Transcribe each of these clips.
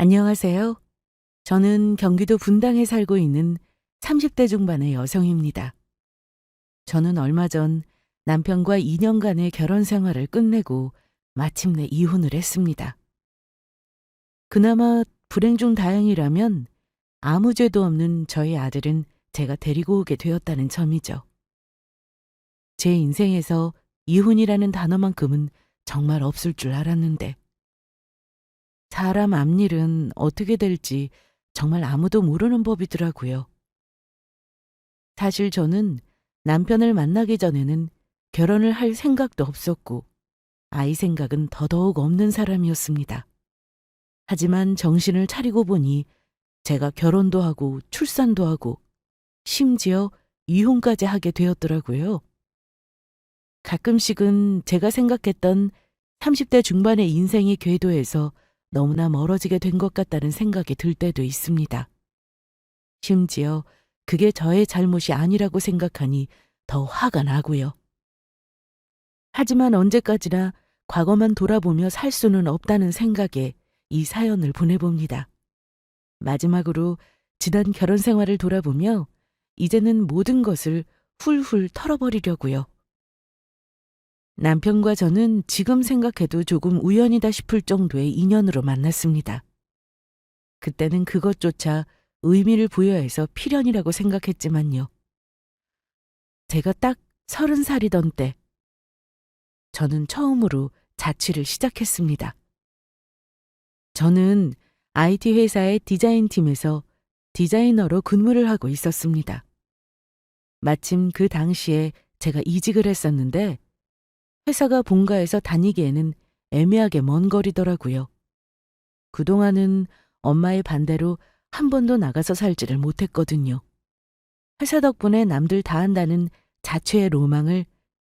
안녕하세요. 저는 경기도 분당에 살고 있는 30대 중반의 여성입니다. 저는 얼마 전 남편과 2년간의 결혼 생활을 끝내고 마침내 이혼을 했습니다. 그나마 불행 중 다행이라면 아무 죄도 없는 저희 아들은 제가 데리고 오게 되었다는 점이죠. 제 인생에서 이혼이라는 단어만큼은 정말 없을 줄 알았는데 사람 앞일은 어떻게 될지 정말 아무도 모르는 법이더라고요. 사실 저는 남편을 만나기 전에는 결혼을 할 생각도 없었고 아이 생각은 더더욱 없는 사람이었습니다. 하지만 정신을 차리고 보니 제가 결혼도 하고 출산도 하고 심지어 이혼까지 하게 되었더라고요. 가끔씩은 제가 생각했던 30대 중반의 인생의 궤도에서 너무나 멀어지게 된 것 같다는 생각이 들 때도 있습니다. 심지어 그게 저의 잘못이 아니라고 생각하니 더 화가 나고요. 하지만 언제까지나 과거만 돌아보며 살 수는 없다는 생각에 이 사연을 보내봅니다. 마지막으로 지난 결혼 생활을 돌아보며 이제는 모든 것을 훌훌 털어버리려고요. 남편과 저는 지금 생각해도 조금 우연이다 싶을 정도의 인연으로 만났습니다. 그때는 그것조차 의미를 부여해서 필연이라고 생각했지만요. 제가 딱 30살이던 때 저는 처음으로 자취를 시작했습니다. 저는 IT 회사의 디자인팀에서 디자이너로 근무를 하고 있었습니다. 마침 그 당시에 제가 이직을 했었는데 회사가 본가에서 다니기에는 애매하게 먼 거리더라고요. 그동안은 엄마의 반대로 한 번도 나가서 살지를 못했거든요. 회사 덕분에 남들 다 한다는 자취의 로망을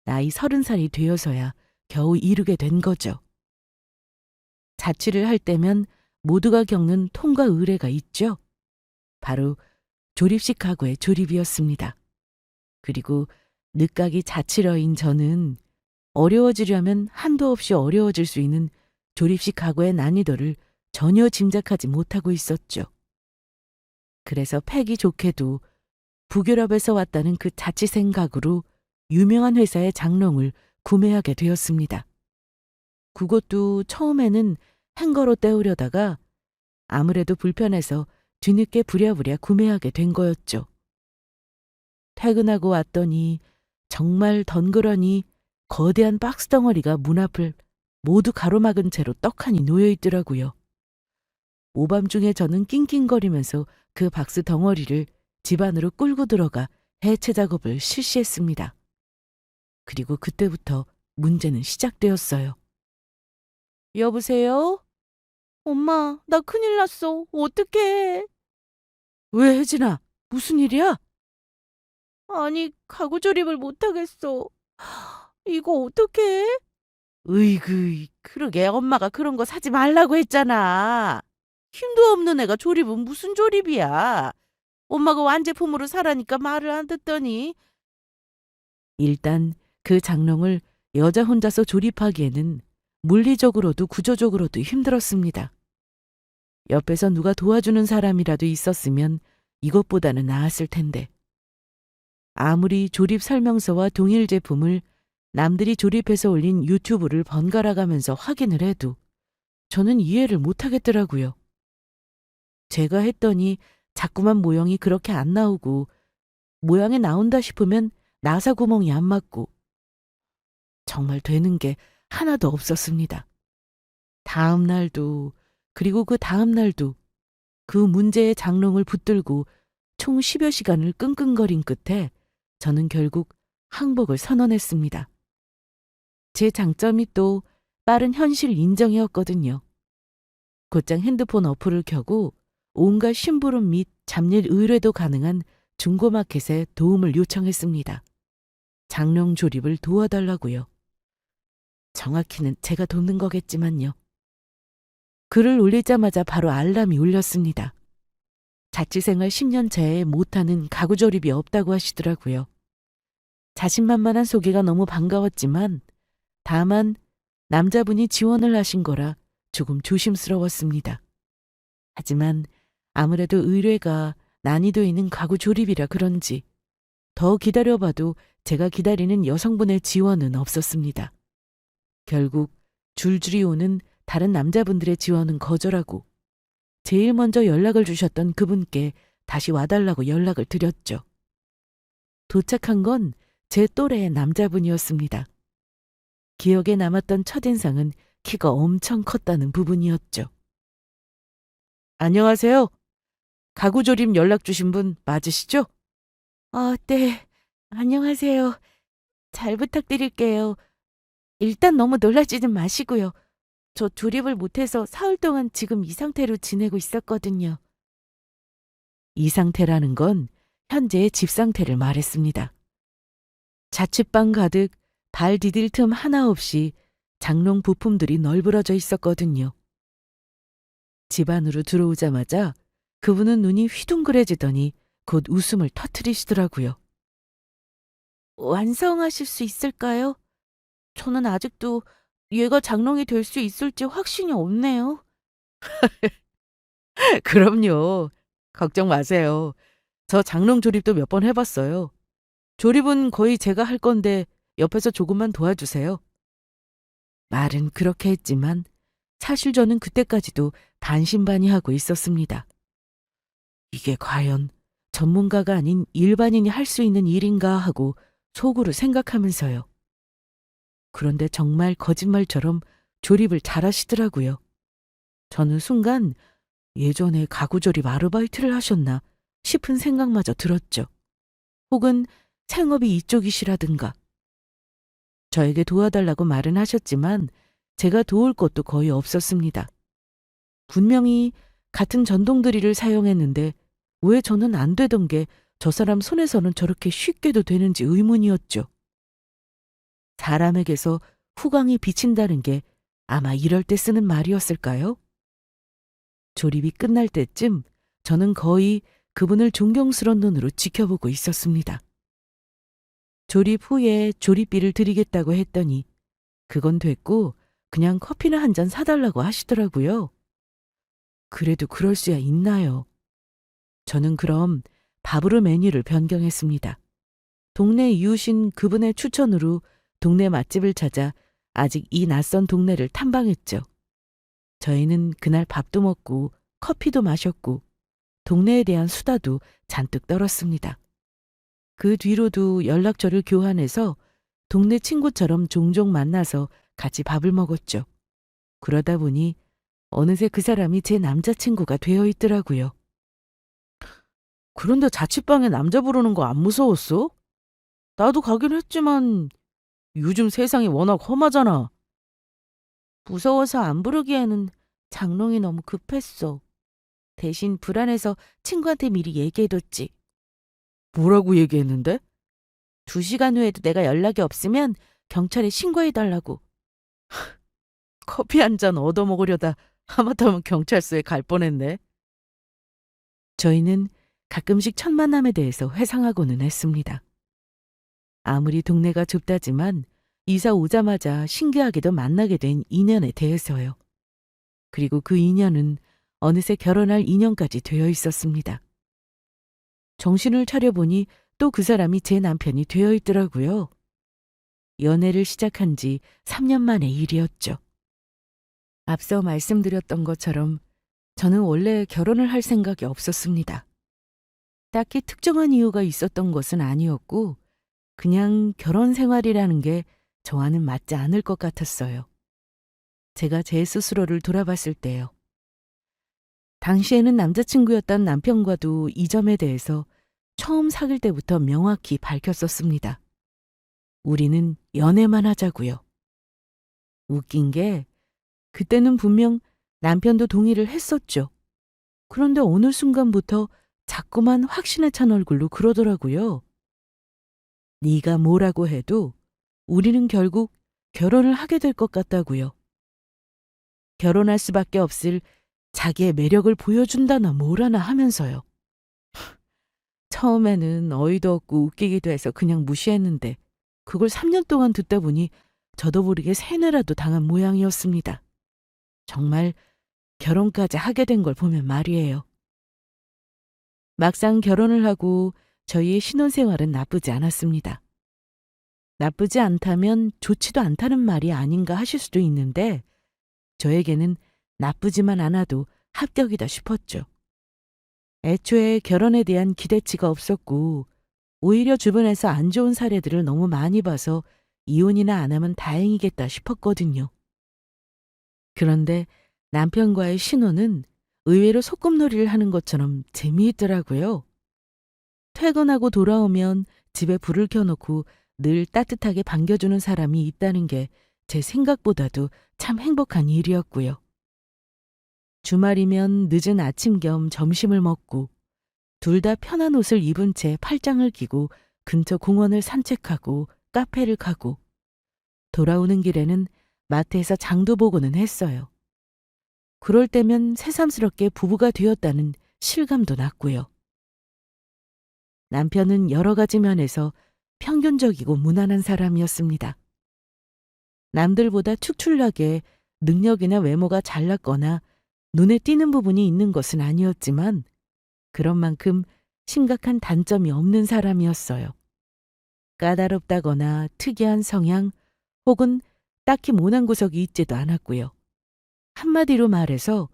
나이 30살이 되어서야 겨우 이루게 된 거죠. 자취를 할 때면 모두가 겪는 통과 의례가 있죠. 바로 조립식 가구의 조립이었습니다. 그리고 늦가기 자취러인 저는 어려워지려면 한도 없이 어려워질 수 있는 조립식 가구의 난이도를 전혀 짐작하지 못하고 있었죠. 그래서 패기 좋게도 북유럽에서 왔다는 그 자취생 가구로 유명한 회사의 장롱을 구매하게 되었습니다. 그것도 처음에는 행거로 때우려다가 아무래도 불편해서 뒤늦게 부랴부랴 구매하게 된 거였죠. 퇴근하고 왔더니 정말 덩그러니 거대한 박스 덩어리가 문 앞을 모두 가로막은 채로 떡하니 놓여 있더라고요. 오밤중에 저는 낑낑거리면서 그 박스 덩어리를 집 안으로 끌고 들어가 해체 작업을 실시했습니다. 그리고 그때부터 문제는 시작되었어요. 여보세요? 엄마, 나 큰일 났어. 어떡해? 왜 혜진아? 무슨 일이야? 아니, 가구 조립을 못하겠어. 이거 어떡해? 으이그, 그러게 엄마가 그런 거 사지 말라고 했잖아. 힘도 없는 애가 조립은 무슨 조립이야. 엄마가 완제품으로 사라니까 말을 안 듣더니. 일단 그 장롱을 여자 혼자서 조립하기에는 물리적으로도 구조적으로도 힘들었습니다. 옆에서 누가 도와주는 사람이라도 있었으면 이것보다는 나았을 텐데. 아무리 조립 설명서와 동일 제품을 남들이 조립해서 올린 유튜브를 번갈아 가면서 확인을 해도 저는 이해를 못하겠더라고요. 제가 했더니 자꾸만 모형이 그렇게 안 나오고 모양이 나온다 싶으면 나사 구멍이 안 맞고 정말 되는 게 하나도 없었습니다. 다음 날도 그리고 그 다음 날도 그 문제의 장롱을 붙들고 총 10여 시간을 끙끙거린 끝에 저는 결국 항복을 선언했습니다. 제 장점이 또 빠른 현실 인정이었거든요. 곧장 핸드폰 어플을 켜고 온갖 심부름 및 잡일 의뢰도 가능한 중고마켓에 도움을 요청했습니다. 장롱 조립을 도와달라고요. 정확히는 제가 돕는 거겠지만요. 글을 올리자마자 바로 알람이 울렸습니다. 자취생활 10년 차에 못하는 가구 조립이 없다고 하시더라고요. 자신만만한 소개가 너무 반가웠지만 다만 남자분이 지원을 하신 거라 조금 조심스러웠습니다. 하지만 아무래도 의뢰가 난이도 있는 가구 조립이라 그런지 더 기다려봐도 제가 기다리는 여성분의 지원은 없었습니다. 결국 줄줄이 오는 다른 남자분들의 지원은 거절하고 제일 먼저 연락을 주셨던 그분께 다시 와달라고 연락을 드렸죠. 도착한 건 제 또래의 남자분이었습니다. 기억에 남았던 첫인상은 키가 엄청 컸다는 부분이었죠. 안녕하세요. 가구 조립 연락 주신 분 맞으시죠? 네. 안녕하세요. 잘 부탁드릴게요. 일단 너무 놀라지는 마시고요. 저 조립을 못해서 사흘 동안 지금 이 상태로 지내고 있었거든요. 이 상태라는 건 현재의 집 상태를 말했습니다. 자취방 가득 발 디딜 틈 하나 없이 장롱 부품들이 널브러져 있었거든요. 집 안으로 들어오자마자 그분은 눈이 휘둥그레지더니 곧 웃음을 터뜨리시더라고요. 완성하실 수 있을까요? 저는 아직도 얘가 장롱이 될 수 있을지 확신이 없네요. 그럼요. 걱정 마세요. 저 장롱 조립도 몇 번 해봤어요. 조립은 거의 제가 할 건데 옆에서 조금만 도와주세요. 말은 그렇게 했지만 사실 저는 그때까지도 반신반의하고 있었습니다. 이게 과연 전문가가 아닌 일반인이 할 수 있는 일인가 하고 속으로 생각하면서요. 그런데 정말 거짓말처럼 조립을 잘하시더라고요. 저는 순간 예전에 가구 조립 아르바이트를 하셨나 싶은 생각마저 들었죠. 혹은 생업이 이쪽이시라든가. 저에게 도와달라고 말은 하셨지만 제가 도울 것도 거의 없었습니다. 분명히 같은 전동드릴을 사용했는데 왜 저는 안 되던 게 저 사람 손에서는 저렇게 쉽게도 되는지 의문이었죠. 사람에게서 후광이 비친다는 게 아마 이럴 때 쓰는 말이었을까요? 조립이 끝날 때쯤 저는 거의 그분을 존경스러운 눈으로 지켜보고 있었습니다. 조립 후에 조립비를 드리겠다고 했더니 그건 됐고 그냥 커피나 한 잔 사달라고 하시더라고요. 그래도 그럴 수야 있나요? 저는 그럼 밥으로 메뉴를 변경했습니다. 동네 이웃인 그분의 추천으로 동네 맛집을 찾아 아직 이 낯선 동네를 탐방했죠. 저희는 그날 밥도 먹고 커피도 마셨고 동네에 대한 수다도 잔뜩 떨었습니다. 그 뒤로도 연락처를 교환해서 동네 친구처럼 종종 만나서 같이 밥을 먹었죠. 그러다 보니 어느새 그 사람이 제 남자친구가 되어 있더라고요. 그런데 자취방에 남자 부르는 거 안 무서웠어? 나도 가긴 했지만 요즘 세상이 워낙 험하잖아. 무서워서 안 부르기에는 장롱이 너무 급했어. 대신 불안해서 친구한테 미리 얘기해뒀지. 뭐라고 얘기했는데? 2시간 후에도 내가 연락이 없으면 경찰에 신고해달라고. 커피 한 잔 얻어먹으려다 하마터면 경찰서에 갈 뻔했네. 저희는 가끔씩 첫 만남에 대해서 회상하고는 했습니다. 아무리 동네가 좁다지만 이사 오자마자 신기하게도 만나게 된 인연에 대해서요. 그리고 그 인연은 어느새 결혼할 인연까지 되어 있었습니다. 정신을 차려보니 또 그 사람이 제 남편이 되어 있더라고요. 연애를 시작한 지 3년 만의 일이었죠. 앞서 말씀드렸던 것처럼 저는 원래 결혼을 할 생각이 없었습니다. 딱히 특정한 이유가 있었던 것은 아니었고 그냥 결혼 생활이라는 게 저와는 맞지 않을 것 같았어요. 제가 제 스스로를 돌아봤을 때요. 당시에는 남자친구였던 남편과도 이 점에 대해서 처음 사귈 때부터 명확히 밝혔었습니다. 우리는 연애만 하자고요. 웃긴 게 그때는 분명 남편도 동의를 했었죠. 그런데 어느 순간부터 자꾸만 확신에 찬 얼굴로 그러더라고요. 네가 뭐라고 해도 우리는 결국 결혼을 하게 될 것 같다고요. 결혼할 수밖에 없을 자기의 매력을 보여준다나 뭐라나 하면서요. 처음에는 어이도 없고 웃기기도 해서 그냥 무시했는데 그걸 3년 동안 듣다 보니 저도 모르게 세뇌라도 당한 모양이었습니다. 정말 결혼까지 하게 된 걸 보면 말이에요. 막상 결혼을 하고 저희의 신혼생활은 나쁘지 않았습니다. 나쁘지 않다면 좋지도 않다는 말이 아닌가 하실 수도 있는데 저에게는 나쁘지만 않아도 합격이다 싶었죠. 애초에 결혼에 대한 기대치가 없었고 오히려 주변에서 안 좋은 사례들을 너무 많이 봐서 이혼이나 안 하면 다행이겠다 싶었거든요. 그런데 남편과의 신혼은 의외로 소꿉놀이를 하는 것처럼 재미있더라고요. 퇴근하고 돌아오면 집에 불을 켜놓고 늘 따뜻하게 반겨주는 사람이 있다는 게 제 생각보다도 참 행복한 일이었고요. 주말이면 늦은 아침 겸 점심을 먹고 둘 다 편한 옷을 입은 채 팔짱을 끼고 근처 공원을 산책하고 카페를 가고 돌아오는 길에는 마트에서 장도 보고는 했어요. 그럴 때면 새삼스럽게 부부가 되었다는 실감도 났고요. 남편은 여러 가지 면에서 평균적이고 무난한 사람이었습니다. 남들보다 축출나게 능력이나 외모가 잘났거나 눈에 띄는 부분이 있는 것은 아니었지만 그런 만큼 심각한 단점이 없는 사람이었어요. 까다롭다거나 특이한 성향 혹은 딱히 모난 구석이 있지도 않았고요. 한마디로 말해서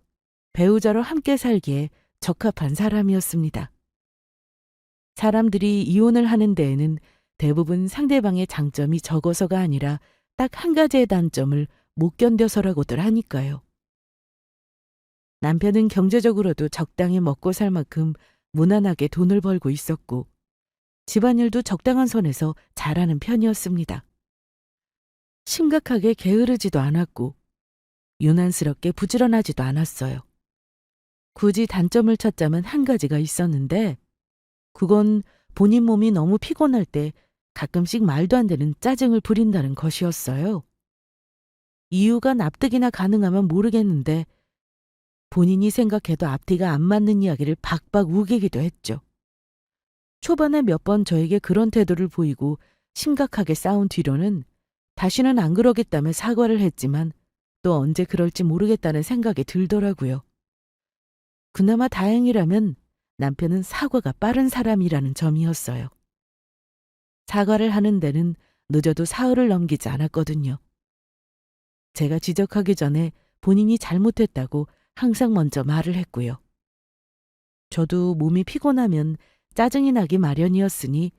배우자로 함께 살기에 적합한 사람이었습니다. 사람들이 이혼을 하는 데에는 대부분 상대방의 장점이 적어서가 아니라 딱 한 가지의 단점을 못 견뎌서라고들 하니까요. 남편은 경제적으로도 적당히 먹고 살 만큼 무난하게 돈을 벌고 있었고 집안일도 적당한 선에서 잘하는 편이었습니다. 심각하게 게으르지도 않았고 유난스럽게 부지런하지도 않았어요. 굳이 단점을 찾자면 한 가지가 있었는데 그건 본인 몸이 너무 피곤할 때 가끔씩 말도 안 되는 짜증을 부린다는 것이었어요. 이유가 납득이나 가능하면 모르겠는데 본인이 생각해도 앞뒤가 안 맞는 이야기를 박박 우기기도 했죠. 초반에 몇 번 저에게 그런 태도를 보이고 심각하게 싸운 뒤로는 다시는 안 그러겠다며 사과를 했지만 또 언제 그럴지 모르겠다는 생각이 들더라고요. 그나마 다행이라면 남편은 사과가 빠른 사람이라는 점이었어요. 사과를 하는 데는 늦어도 사흘을 넘기지 않았거든요. 제가 지적하기 전에 본인이 잘못했다고 항상 먼저 말을 했고요. 저도 몸이 피곤하면 짜증이 나기 마련이었으니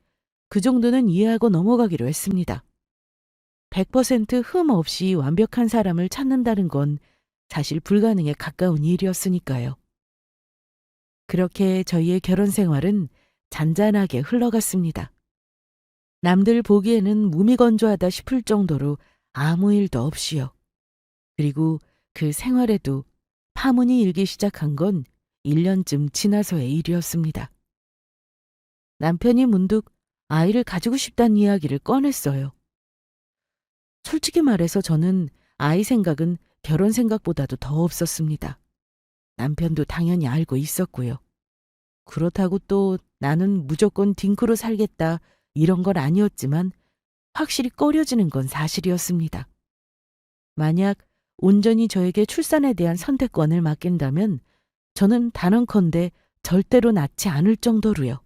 그 정도는 이해하고 넘어가기로 했습니다. 100% 흠 없이 완벽한 사람을 찾는다는 건 사실 불가능에 가까운 일이었으니까요. 그렇게 저희의 결혼 생활은 잔잔하게 흘러갔습니다. 남들 보기에는 무미건조하다 싶을 정도로 아무 일도 없이요. 그리고 그 생활에도 파문이 일기 시작한 건 1년쯤 지나서의 일이었습니다. 남편이 문득 아이를 가지고 싶다는 이야기를 꺼냈어요. 솔직히 말해서 저는 아이 생각은 결혼 생각보다도 더 없었습니다. 남편도 당연히 알고 있었고요. 그렇다고 또 나는 무조건 딩크로 살겠다 이런 건 아니었지만 확실히 꺼려지는 건 사실이었습니다. 만약 온전히 저에게 출산에 대한 선택권을 맡긴다면 저는 단언컨대 절대로 낳지 않을 정도로요.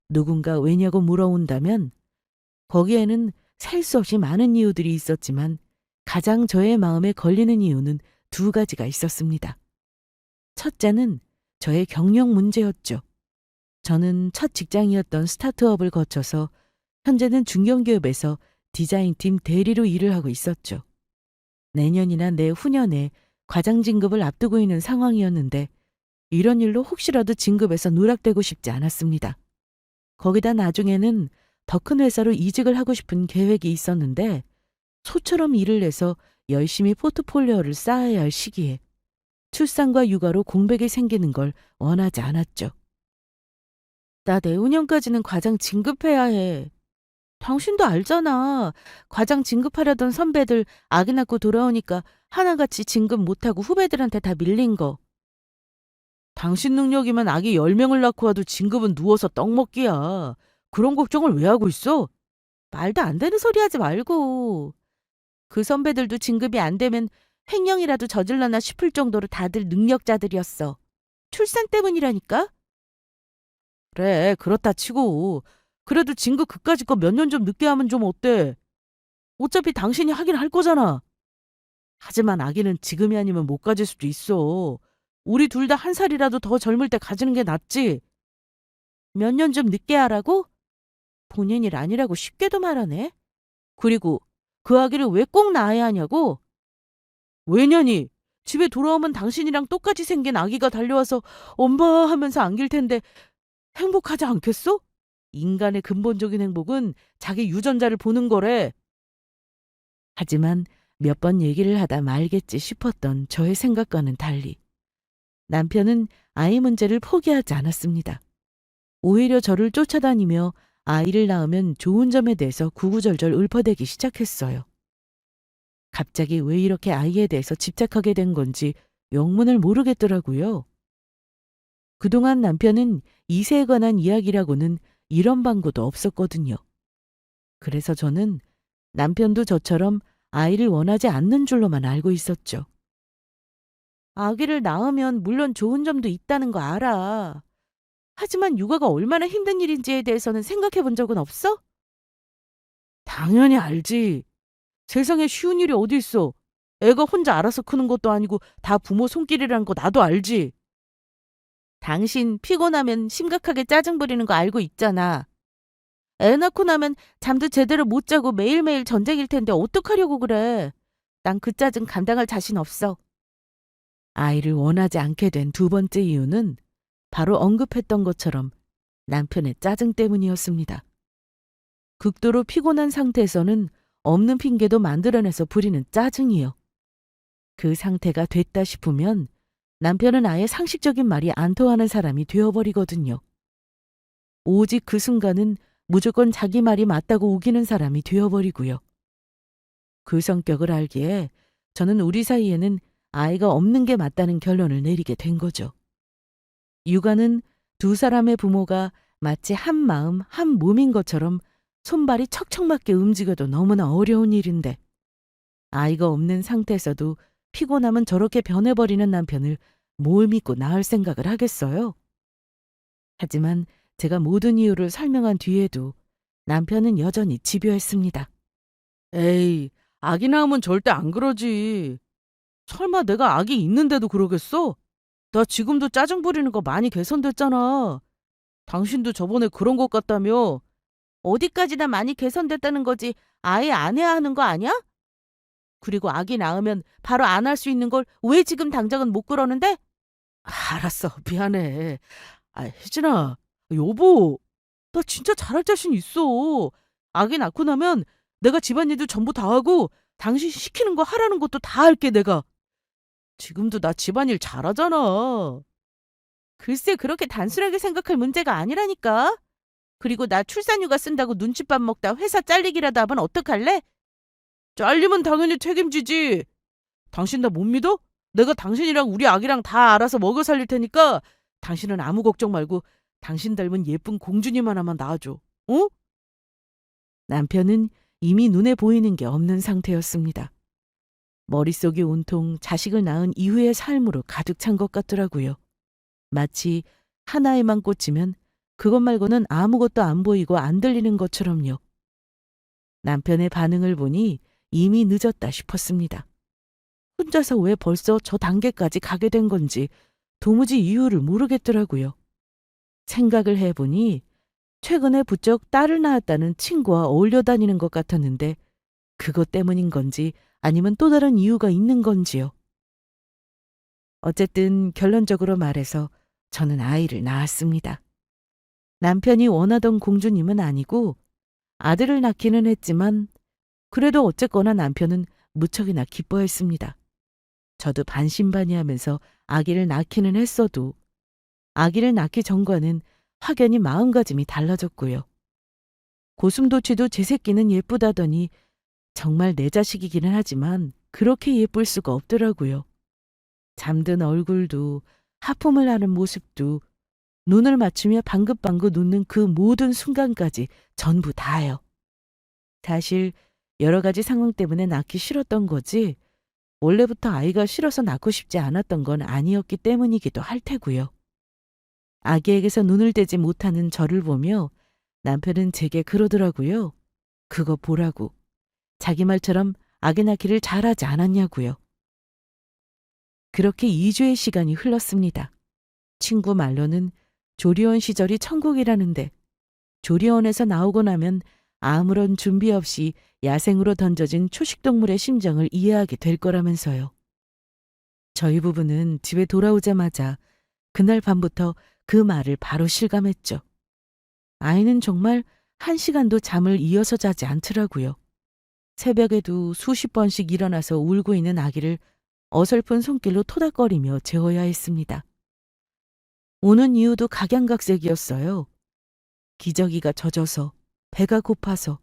누군가 왜냐고 물어온다면 거기에는 셀 수 없이 많은 이유들이 있었지만 가장 저의 마음에 걸리는 이유는 두 가지가 있었습니다. 첫째는 저의 경력 문제였죠. 저는 첫 직장이었던 스타트업을 거쳐서 현재는 중견기업에서 디자인팀 대리로 일을 하고 있었죠. 내년이나 내후년에 과장 진급을 앞두고 있는 상황이었는데 이런 일로 혹시라도 진급에서 누락되고 싶지 않았습니다. 거기다 나중에는 더 큰 회사로 이직을 하고 싶은 계획이 있었는데 소처럼 일을 해서 열심히 포트폴리오를 쌓아야 할 시기에 출산과 육아로 공백이 생기는 걸 원하지 않았죠. 나 내후년까지는 과장 진급해야 해. 당신도 알잖아. 과장 진급하려던 선배들 아기 낳고 돌아오니까 하나같이 진급 못하고 후배들한테 다 밀린 거. 당신 능력이면 아기 10명을 낳고 와도 진급은 누워서 떡 먹기야. 그런 걱정을 왜 하고 있어? 말도 안 되는 소리 하지 말고. 그 선배들도 진급이 안 되면 횡령이라도 저질러나 싶을 정도로 다들 능력자들이었어. 출산 때문이라니까? 그래, 그렇다 치고. 그래도 진급 그까짓 거 몇 년 좀 늦게 하면 좀 어때? 어차피 당신이 하긴 할 거잖아. 하지만 아기는 지금이 아니면 못 가질 수도 있어. 우리 둘 다 한 살이라도 더 젊을 때 가지는 게 낫지. 몇 년 좀 늦게 하라고? 본인 일 아니라고 쉽게도 말하네. 그리고 그 아기를 왜 꼭 낳아야 하냐고? 왜냐니? 집에 돌아오면 당신이랑 똑같이 생긴 아기가 달려와서 엄마 하면서 안길 텐데 행복하지 않겠어? 인간의 근본적인 행복은 자기 유전자를 보는 거래. 하지만 몇 번 얘기를 하다 말겠지 싶었던 저의 생각과는 달리 남편은 아이 문제를 포기하지 않았습니다. 오히려 저를 쫓아다니며 아이를 낳으면 좋은 점에 대해서 구구절절 읊어대기 시작했어요. 갑자기 왜 이렇게 아이에 대해서 집착하게 된 건지 영문을 모르겠더라고요. 그동안 남편은 이세에 관한 이야기라고는 이런 방구도 없었거든요. 그래서 저는 남편도 저처럼 아이를 원하지 않는 줄로만 알고 있었죠. 아기를 낳으면 물론 좋은 점도 있다는 거 알아. 하지만 육아가 얼마나 힘든 일인지에 대해서는 생각해 본 적은 없어? 당연히 알지. 세상에 쉬운 일이 어디 있어. 애가 혼자 알아서 크는 것도 아니고 다 부모 손길이라는 거 나도 알지. 당신 피곤하면 심각하게 짜증 부리는 거 알고 있잖아. 애 낳고 나면 잠도 제대로 못 자고 매일매일 전쟁일 텐데 어떡하려고 그래. 난 그 짜증 감당할 자신 없어. 아이를 원하지 않게 된 두 번째 이유는 바로 언급했던 것처럼 남편의 짜증 때문이었습니다. 극도로 피곤한 상태에서는 없는 핑계도 만들어내서 부리는 짜증이요. 그 상태가 됐다 싶으면 남편은 아예 상식적인 말이 안 통하는 사람이 되어버리거든요. 오직 그 순간은 무조건 자기 말이 맞다고 우기는 사람이 되어버리고요. 그 성격을 알기에 저는 우리 사이에는 아이가 없는 게 맞다는 결론을 내리게 된 거죠. 육아는 두 사람의 부모가 마치 한 마음, 한 몸인 것처럼 손발이 척척 맞게 움직여도 너무나 어려운 일인데 아이가 없는 상태에서도 피곤하면 저렇게 변해버리는 남편을 뭘 믿고 낳을 생각을 하겠어요? 하지만 제가 모든 이유를 설명한 뒤에도 남편은 여전히 집요했습니다. 에이, 아기 낳으면 절대 안 그러지. 설마 내가 아기 있는데도 그러겠어? 나 지금도 짜증 부리는 거 많이 개선됐잖아. 당신도 저번에 그런 것 같다며. 어디까지나 많이 개선됐다는 거지 아예 안 해야 하는 거 아니야? 그리고 아기 낳으면 바로 안 할 수 있는 걸 왜 지금 당장은 못 그러는데? 알았어, 미안해. 혜진아, 여보, 나 진짜 잘할 자신 있어. 아기 낳고 나면 내가 집안일도 전부 다 하고 당신 시키는 거 하라는 것도 다 할게, 내가. 지금도 나 집안일 잘하잖아. 글쎄, 그렇게 단순하게 생각할 문제가 아니라니까. 그리고 나 출산휴가 쓴다고 눈칫밥 먹다 회사 잘리기라도 하면 어떡할래? 잘리면 당연히 책임지지. 당신 나 못 믿어? 내가 당신이랑 우리 아기랑 다 알아서 먹여 살릴 테니까 당신은 아무 걱정 말고 당신 닮은 예쁜 공주님 하나만 낳아줘. 어? 남편은 이미 눈에 보이는 게 없는 상태였습니다. 머릿속이 온통 자식을 낳은 이후의 삶으로 가득 찬 것 같더라고요. 마치 하나에만 꽂히면 그것 말고는 아무것도 안 보이고 안 들리는 것처럼요. 남편의 반응을 보니 이미 늦었다 싶었습니다. 혼자서 왜 벌써 저 단계까지 가게 된 건지 도무지 이유를 모르겠더라고요. 생각을 해보니 최근에 부쩍 딸을 낳았다는 친구와 어울려 다니는 것 같았는데 그것 때문인 건지 아니면 또 다른 이유가 있는 건지요. 어쨌든 결론적으로 말해서 저는 아이를 낳았습니다. 남편이 원하던 공주님은 아니고 아들을 낳기는 했지만 그래도 어쨌거나 남편은 무척이나 기뻐했습니다. 저도 반신반의하면서 아기를 낳기는 했어도 아기를 낳기 전과는 확연히 마음가짐이 달라졌고요. 고슴도치도 제 새끼는 예쁘다더니 정말 내 자식이기는 하지만 그렇게 예쁠 수가 없더라고요. 잠든 얼굴도 하품을 하는 모습도 눈을 맞추며 방긋방긋 웃는 그 모든 순간까지 전부 다요. 사실 여러 가지 상황 때문에 낳기 싫었던 거지 원래부터 아이가 싫어서 낳고 싶지 않았던 건 아니었기 때문이기도 할 테고요. 아기에게서 눈을 떼지 못하는 저를 보며 남편은 제게 그러더라고요. 그거 보라고. 자기 말처럼 아기 낳기를 잘하지 않았냐고요. 그렇게 2주의 시간이 흘렀습니다. 친구 말로는 조리원 시절이 천국이라는데 조리원에서 나오고 나면 아무런 준비 없이 야생으로 던져진 초식동물의 심정을 이해하게 될 거라면서요. 저희 부부는 집에 돌아오자마자 그날 밤부터 그 말을 바로 실감했죠. 아이는 정말 1시간도 잠을 이어서 자지 않더라고요. 새벽에도 수십 번씩 일어나서 울고 있는 아기를 어설픈 손길로 토닥거리며 재워야 했습니다. 우는 이유도 각양각색이었어요. 기저귀가 젖어서, 배가 고파서,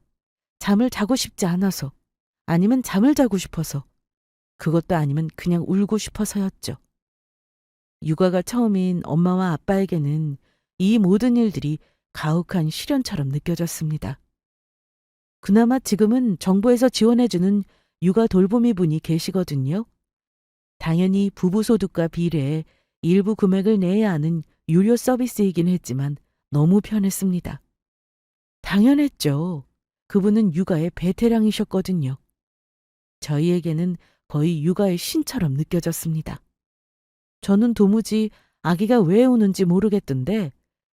잠을 자고 싶지 않아서, 아니면 잠을 자고 싶어서, 그것도 아니면 그냥 울고 싶어서였죠. 육아가 처음인 엄마와 아빠에게는 이 모든 일들이 가혹한 시련처럼 느껴졌습니다. 그나마 지금은 정부에서 지원해주는 육아 돌보미 분이 계시거든요. 당연히 부부 소득과 비례해 일부 금액을 내야 하는 유료 서비스이긴 했지만 너무 편했습니다. 당연했죠. 그분은 육아의 베테랑이셨거든요. 저희에게는 거의 육아의 신처럼 느껴졌습니다. 저는 도무지 아기가 왜 우는지 모르겠던데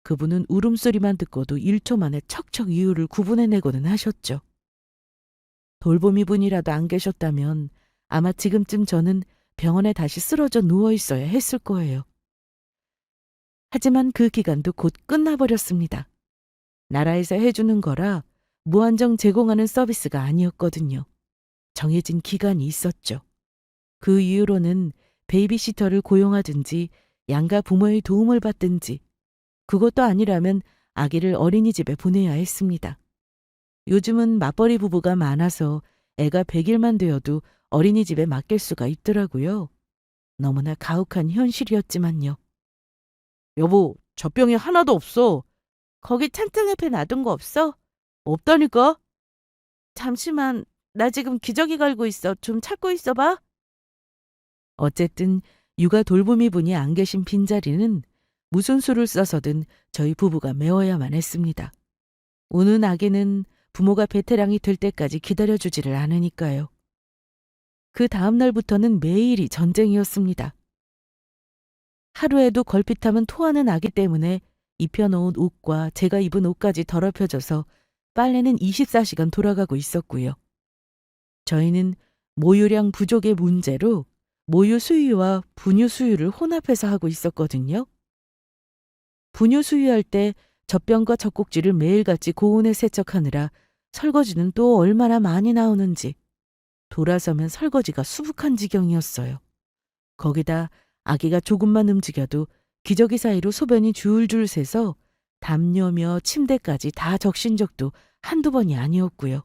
그분은 울음소리만 듣고도 1초 만에 척척 이유를 구분해내고는 하셨죠. 돌보미 분이라도 안 계셨다면 아마 지금쯤 저는 병원에 다시 쓰러져 누워 있어야 했을 거예요. 하지만 그 기간도 곧 끝나버렸습니다. 나라에서 해주는 거라 무한정 제공하는 서비스가 아니었거든요. 정해진 기간이 있었죠. 그 이후로는 베이비시터를 고용하든지 양가 부모의 도움을 받든지 그것도 아니라면 아기를 어린이집에 보내야 했습니다. 요즘은 맞벌이 부부가 많아서 애가 100일만 되어도 어린이집에 맡길 수가 있더라고요. 너무나 가혹한 현실이었지만요. 여보, 젖병이 하나도 없어. 거기 찬장 옆에 놔둔 거 없어? 없다니까? 잠시만, 나 지금 기저귀 갈고 있어. 좀 찾고 있어봐. 어쨌든 육아 돌보미 분이 안 계신 빈자리는 무슨 수를 써서든 저희 부부가 메워야만 했습니다. 우는 아기는 부모가 베테랑이 될 때까지 기다려주지를 않으니까요. 그 다음 날부터는 매일이 전쟁이었습니다. 하루에도 걸핏하면 토하는 아기 때문에 입혀놓은 옷과 제가 입은 옷까지 더럽혀져서 빨래는 24시간 돌아가고 있었고요. 저희는 모유량 부족의 문제로 모유 수유와 분유 수유를 혼합해서 하고 있었거든요. 분유 수유할 때 젖병과 젖꼭지를 매일같이 고온에 세척하느라 설거지는 또 얼마나 많이 나오는지 돌아서면 설거지가 수북한 지경이었어요. 거기다 아기가 조금만 움직여도 기저귀 사이로 소변이 줄줄 새서 담요며 침대까지 다 적신 적도 한두 번이 아니었고요.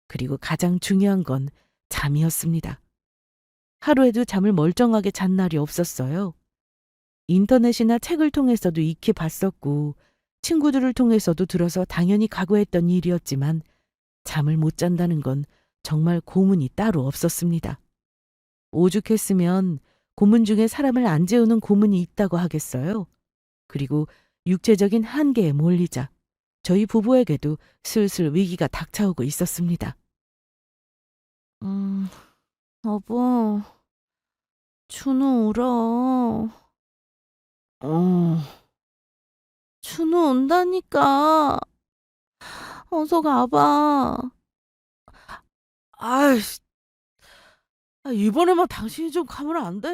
그리고 가장 중요한 건 잠이었습니다. 하루에도 잠을 멀쩡하게 잔 날이 없었어요. 인터넷이나 책을 통해서도 익히 봤었고 친구들을 통해서도 들어서 당연히 각오했던 일이었지만 잠을 못 잔다는 건 정말 고문이 따로 없었습니다. 오죽했으면 고문 중에 사람을 안 재우는 고문이 있다고 하겠어요. 그리고 육체적인 한계에 몰리자 저희 부부에게도 슬슬 위기가 닥쳐오고 있었습니다. 여보, 준우 울어. 준우 온다니까. 어서 가봐. 아이씨, 이번에만 당신이 좀 가면 안 돼?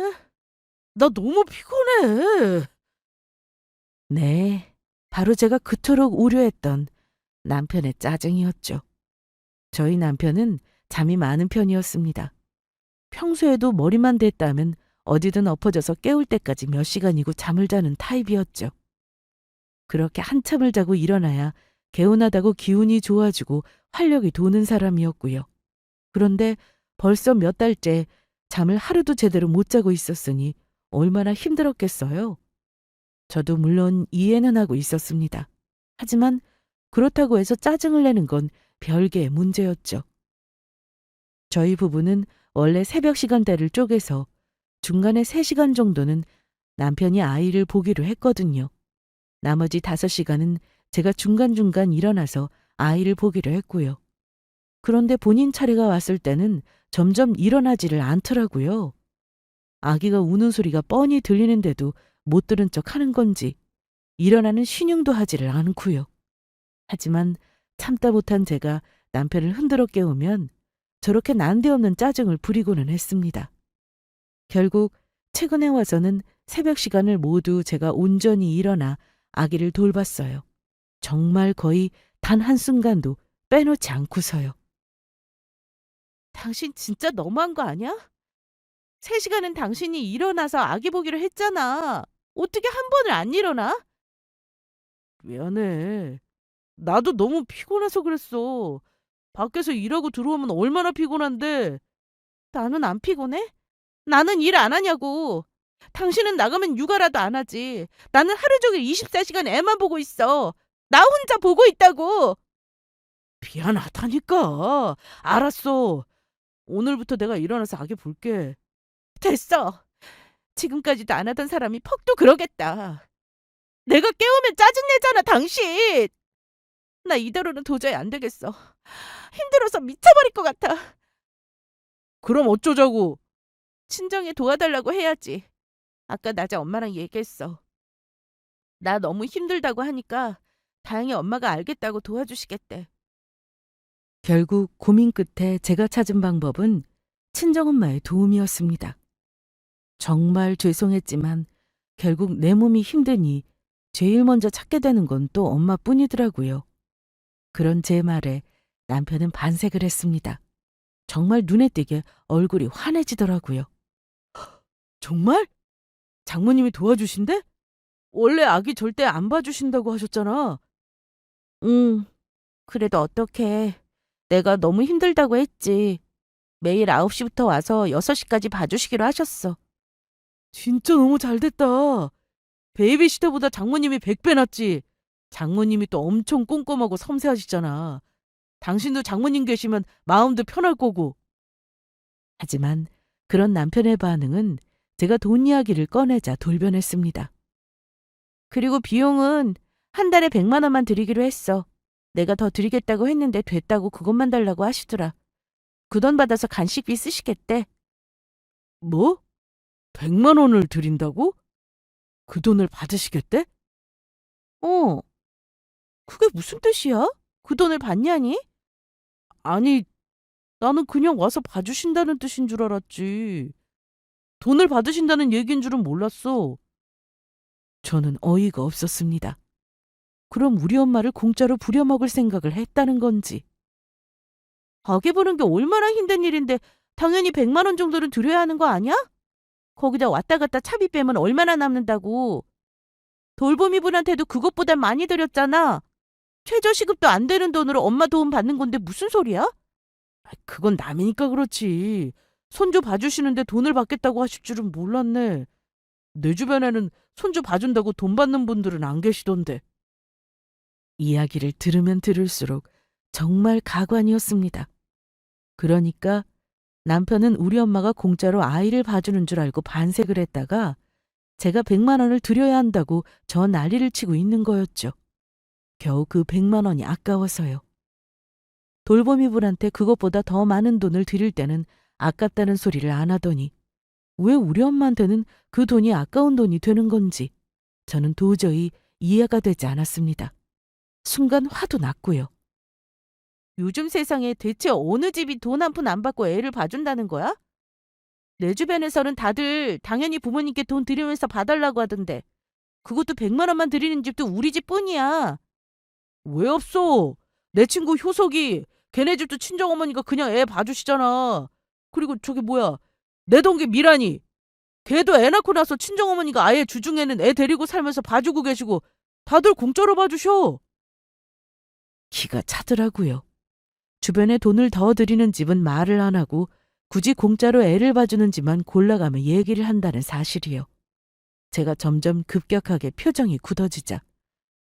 나 너무 피곤해. 네, 바로 제가 그토록 우려했던 남편의 짜증이었죠. 저희 남편은 잠이 많은 편이었습니다. 평소에도 머리만 댔다면 어디든 엎어져서 깨울 때까지 몇 시간이고 잠을 자는 타입이었죠. 그렇게 한참을 자고 일어나야 개운하다고 기운이 좋아지고 활력이 도는 사람이었고요. 그런데 벌써 몇 달째 잠을 하루도 제대로 못 자고 있었으니 얼마나 힘들었겠어요. 저도 물론 이해는 하고 있었습니다. 하지만 그렇다고 해서 짜증을 내는 건 별개의 문제였죠. 저희 부부는 원래 새벽 시간대를 쪼개서 중간에 3시간 정도는 남편이 아이를 보기로 했거든요. 나머지 5시간은 제가 중간중간 일어나서 아이를 보기로 했고요. 그런데 본인 차례가 왔을 때는 점점 일어나지를 않더라고요. 아기가 우는 소리가 뻔히 들리는데도 못 들은 척 하는 건지 일어나는 신용도 하지를 않고요. 하지만 참다 못한 제가 남편을 흔들어 깨우면 저렇게 난데없는 짜증을 부리고는 했습니다. 결국 최근에 와서는 새벽 시간을 모두 제가 온전히 일어나 아기를 돌봤어요. 정말 거의 단 한순간도 빼놓지 않고서요. 당신 진짜 너무한 거 아니야? 3시간은 당신이 일어나서 아기 보기로 했잖아. 어떻게 한 번을 안 일어나? 미안해. 나도 너무 피곤해서 그랬어. 밖에서 일하고 들어오면 얼마나 피곤한데. 나는 안 피곤해? 나는 일 안 하냐고. 당신은 나가면 육아라도 안 하지. 나는 하루 종일 24시간 애만 보고 있어. 나 혼자 보고 있다고. 미안하다니까. 알았어. 오늘부터 내가 일어나서 아기 볼게. 됐어. 지금까지도 안 하던 사람이 퍽도 그러겠다. 내가 깨우면 짜증내잖아, 당신. 나 이대로는 도저히 안 되겠어. 힘들어서 미쳐버릴 것 같아. 그럼 어쩌자고? 친정에 도와달라고 해야지. 아까 낮에 엄마랑 얘기했어. 나 너무 힘들다고 하니까 다행히 엄마가 알겠다고 도와주시겠대. 결국 고민 끝에 제가 찾은 방법은 친정엄마의 도움이었습니다. 정말 죄송했지만 결국 내 몸이 힘드니 제일 먼저 찾게 되는 건 또 엄마뿐이더라고요. 그런 제 말에 남편은 반색을 했습니다. 정말 눈에 띄게 얼굴이 환해지더라고요. 정말? 장모님이 도와주신대? 원래 아기 절대 안 봐주신다고 하셨잖아. 응, 그래도 어떡해. 내가 너무 힘들다고 했지. 매일 9시부터 와서 6시까지 봐주시기로 하셨어. 진짜 너무 잘됐다. 베이비시터보다 장모님이 100배 낫지. 장모님이 또 엄청 꼼꼼하고 섬세하시잖아. 당신도 장모님 계시면 마음도 편할 거고. 하지만 그런 남편의 반응은 제가 돈 이야기를 꺼내자 돌변했습니다. 그리고 비용은 한 달에 100만 원만 드리기로 했어. 내가 더 드리겠다고 했는데 됐다고 그것만 달라고 하시더라. 그 돈 받아서 간식비 쓰시겠대. 뭐? 100만 원을 드린다고? 그 돈을 받으시겠대? 어, 그게 무슨 뜻이야? 그 돈을 받냐니? 아니, 나는 그냥 와서 봐주신다는 뜻인 줄 알았지. 돈을 받으신다는 얘기인 줄은 몰랐어. 저는 어이가 없었습니다. 그럼 우리 엄마를 공짜로 부려먹을 생각을 했다는 건지. 아기 보는 게 얼마나 힘든 일인데 당연히 100만 원 정도는 드려야 하는 거 아니야? 거기다 왔다 갔다 차비 빼면 얼마나 남는다고. 돌보미분한테도 그것보단 많이 드렸잖아. 최저시급도 안 되는 돈으로 엄마 도움 받는 건데 무슨 소리야? 그건 남이니까 그렇지. 손주 봐주시는데 돈을 받겠다고 하실 줄은 몰랐네. 내 주변에는 손주 봐준다고 돈 받는 분들은 안 계시던데. 이야기를 들으면 들을수록 정말 가관이었습니다. 그러니까 남편은 우리 엄마가 공짜로 아이를 봐주는 줄 알고 반색을 했다가 제가 100만 원을 드려야 한다고 저 난리를 치고 있는 거였죠. 겨우 그 100만 원이 아까워서요. 돌보미분한테 그것보다 더 많은 돈을 드릴 때는 아깝다는 소리를 안 하더니 왜 우리 엄마한테는 그 돈이 아까운 돈이 되는 건지 저는 도저히 이해가 되지 않았습니다. 순간 화도 났고요. 요즘 세상에 대체 어느 집이 돈 한 푼 안 받고 애를 봐준다는 거야? 내 주변에서는 다들 당연히 부모님께 돈 드리면서 봐달라고 하던데 그것도 100만 원만 드리는 집도 우리 집뿐이야. 왜 없어? 내 친구 효석이 걔네 집도 친정어머니가 그냥 애 봐주시잖아. 그리고 저기 뭐야 내 동기 미란이 걔도 애 낳고 나서 친정어머니가 아예 주중에는 애 데리고 살면서 봐주고 계시고 다들 공짜로 봐주셔. 기가 차더라고요. 주변에 돈을 더 드리는 집은 말을 안 하고 굳이 공짜로 애를 봐주는 집만 골라가며 얘기를 한다는 사실이요. 제가 점점 급격하게 표정이 굳어지자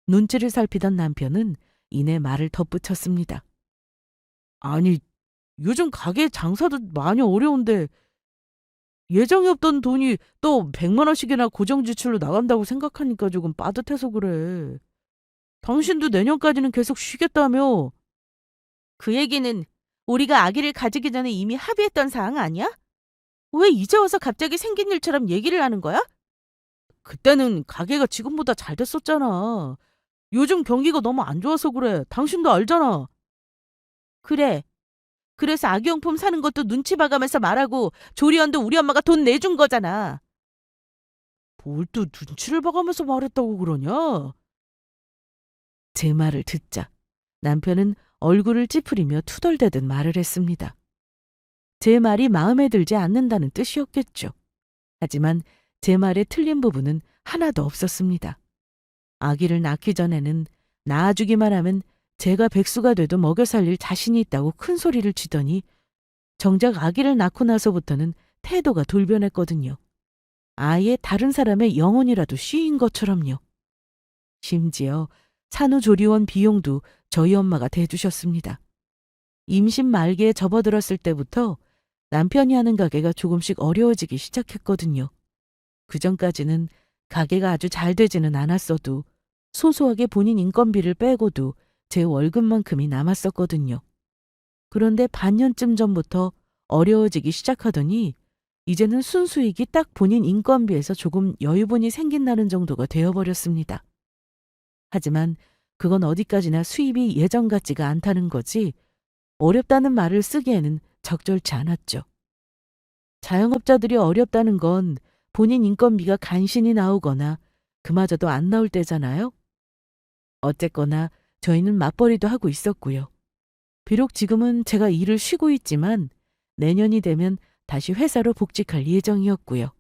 눈치를 살피던 남편은 이내 말을 덧붙였습니다. 아니, 요즘 가게 장사도 많이 어려운데 예정이 없던 돈이 또 100만 원씩이나 고정 지출로 나간다고 생각하니까 조금 빠듯해서 그래. 당신도 내년까지는 계속 쉬겠다며. 그 얘기는 우리가 아기를 가지기 전에 이미 합의했던 사항 아니야? 왜 이제 와서 갑자기 생긴 일처럼 얘기를 하는 거야? 그때는 가게가 지금보다 잘 됐었잖아. 요즘 경기가 너무 안 좋아서 그래. 당신도 알잖아. 그래. 그래서 아기용품 사는 것도 눈치 봐가면서 말하고 조리원도 우리 엄마가 돈 내준 거잖아. 뭘 또 눈치를 봐가면서 말했다고 그러냐? 제 말을 듣자 남편은 얼굴을 찌푸리며 투덜대듯 말을 했습니다. 제 말이 마음에 들지 않는다는 뜻이었겠죠. 하지만 제 말에 틀린 부분은 하나도 없었습니다. 아기를 낳기 전에는 낳아주기만 하면 제가 백수가 돼도 먹여 살릴 자신이 있다고 큰 소리를 치더니 정작 아기를 낳고 나서부터는 태도가 돌변했거든요. 아예 다른 사람의 영혼이라도 씌인 것처럼요. 심지어 산후조리원 비용도 저희 엄마가 대주셨습니다. 임신 말기에 접어들었을 때부터 남편이 하는 가게가 조금씩 어려워지기 시작했거든요. 그전까지는 가게가 아주 잘 되지는 않았어도 소소하게 본인 인건비를 빼고도 제 월급만큼이 남았었거든요. 그런데 반년쯤 전부터 어려워지기 시작하더니 이제는 순수익이 딱 본인 인건비에서 조금 여유분이 생긴다는 정도가 되어버렸습니다. 하지만 그건 어디까지나 수입이 예전 같지가 않다는 거지 어렵다는 말을 쓰기에는 적절치 않았죠. 자영업자들이 어렵다는 건 본인 인건비가 간신히 나오거나 그마저도 안 나올 때잖아요. 어쨌거나 저희는 맞벌이도 하고 있었고요. 비록 지금은 제가 일을 쉬고 있지만 내년이 되면 다시 회사로 복직할 예정이었고요.